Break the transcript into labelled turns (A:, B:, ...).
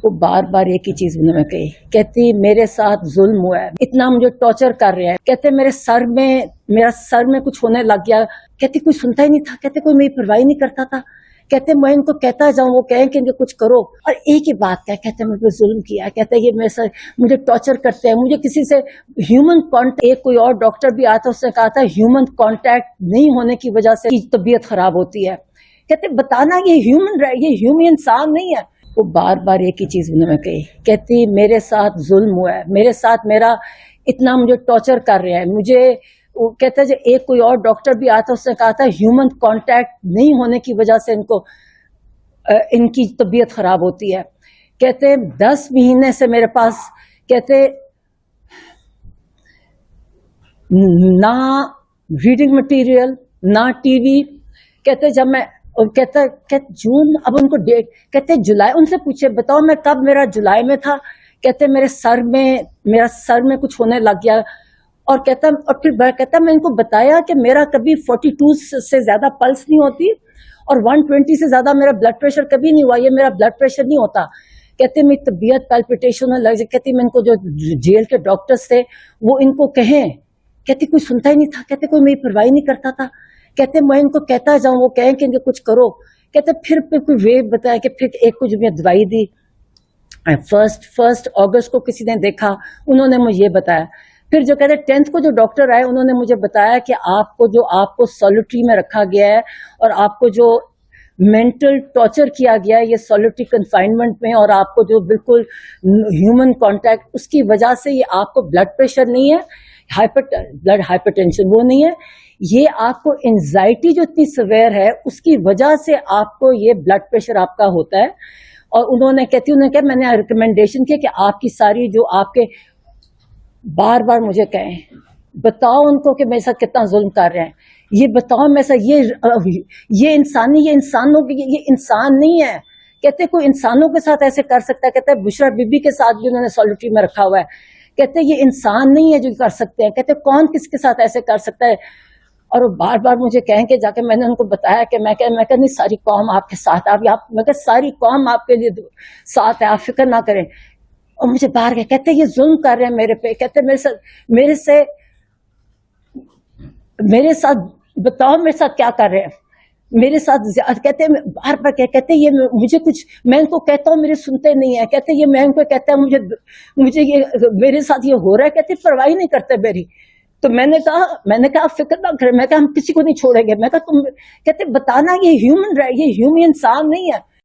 A: وہ بار بار ایک ہی چیز انہوں نے کہی، کہتی میرے ساتھ ظلم ہوا ہے، اتنا مجھے ٹارچر کر رہے ہیں، کہتے میرا سر میں کچھ ہونے لگ گیا، کہتے کوئی سنتا ہی نہیں تھا، کہتے کوئی میری پرواہ نہیں کرتا تھا، کہتے میں ان کو کہتا جاؤں وہ کہیں کہ کچھ کرو اور ایک ہی بات کہتے مجھ پہ ظلم کیا، کہتے یہ میرے ساتھ مجھے ٹارچر کرتے ہیں، مجھے کسی سے ہیومن کانٹیکٹ، ایک کوئی اور ڈاکٹر بھی آتا اس نے کہا تھا ہیومن کانٹیکٹ نہیں ہونے کی وجہ سے طبیعت خراب ہوتی ہے، کہتے بتانا یہ ہیومن انسان نہیں ہے۔ وہ بار بار ایک ہی چیز انہوں نے کہی، کہتی میرے ساتھ ظلم ہوا ہے، میرے ساتھ اتنا مجھے ٹارچر کر رہے ہیں، مجھے وہ کہتا ہے ایک کوئی اور ڈاکٹر بھی آتا اس نے کہا تھا ہیومن کانٹیکٹ نہیں ہونے کی وجہ سے ان کی طبیعت خراب ہوتی ہے، کہتے 10 مہینے سے میرے پاس کہتے نہ ریڈنگ مٹیریل نہ ٹی وی، کہتے جب میں کہتے جون اب ان کو ڈیٹ کہتے جولائی، ان سے پوچھے بتاؤ میں کب، میرا جولائی میں تھا، کہتے میرے سر میں کچھ ہونے لگ گیا اور پھر کہتا میں ان کو بتایا کہ میرا کبھی 42 سے زیادہ پلس نہیں ہوتی اور 120 سے زیادہ میرا بلڈ پریشر کبھی نہیں ہوا، یہ میرا بلڈ پریشر نہیں ہوتا، کہتے میری طبیعت پیلپیٹیشن لگ جائے، کہتی میں ان کو جو جیل کے ڈاکٹرز تھے وہ ان کو کہیں، کہتی کوئی سنتا ہی نہیں تھا، کہتے کوئی میری پرواہ نہیں کرتا تھا، کہتے میں ان کو کہتا جاؤں وہ کہیں کہ کچھ کرو، کہتے پھر کوئی وے بتایا کہ پھر ایک کچھ میں دوائی دی، فرسٹ اگست کو کسی نے دیکھا، انہوں نے مجھے یہ بتایا، پھر جو کہتے 10th کو جو ڈاکٹر آئے انہوں نے مجھے بتایا کہ آپ کو سولیٹری میں رکھا گیا ہے اور آپ کو جو مینٹل ٹارچر کیا گیا ہے یہ سولیٹری کنفائنمنٹ میں، اور آپ کو جو بالکل ہیومن کانٹیکٹ اس کی وجہ سے یہ آپ کو بلڈ پریشر نہیں ہے، بلڈ ہائپر ٹینشن وہ نہیں ہے، یہ آپ کو انزائٹی جو اتنی سویر ہے اس کی وجہ سے آپ کو یہ بلڈ پریشر آپ کا ہوتا ہے، اور انہوں نے کہا میں نے ریکمینڈیشن کیا کہ آپ کی ساری جو آپ کے بار بار مجھے کہیں بتاؤ ان کو کہ میرے ساتھ کتنا ظلم کر رہے ہیں، یہ بتاؤ میرے ساتھ یہ انسان نہیں ہے، کہتے کوئی انسانوں کے ساتھ ایسے کر سکتا ہے، کہتے بشرا بی بی کے ساتھ بھی انہوں نے سولیٹری میں رکھا ہوا ہے، کہتے یہ انسان نہیں ہے جو کر سکتے ہیں، کہتے کون کس کے ساتھ ایسے کر سکتا ہے، اور وہ بار بار مجھے کہیں کہ جا کے میں نے ان کو بتایا کہ میں نہیں ساری قوم آپ کے ساتھ، میں کہ ساری قوم آپ کے لیے ساتھ ہے، آپ فکر نہ کریں، اور مجھے باہر گئے کہتے یہ ظلم کر رہے ہیں میرے پہ، کہتے میرے ساتھ بتاؤ میرے ساتھ کیا کر رہے ہیں، میرے ساتھ کہتے بار بار کہتے یہ مجھے کچھ میں ان کو کہتا ہوں میرے سنتے نہیں ہیں، کہتے یہ میں ان کو کہتا ہوں مجھے یہ میرے ساتھ یہ ہو رہا ہے، کہتے پرواہ نہیں کرتے میری، تو میں نے کہا فکر نہ کریں، میں کہا ہم کسی کو نہیں چھوڑیں گے، میں کہا تم کہتے بتانا یہ ہیومن انسان نہیں ہے،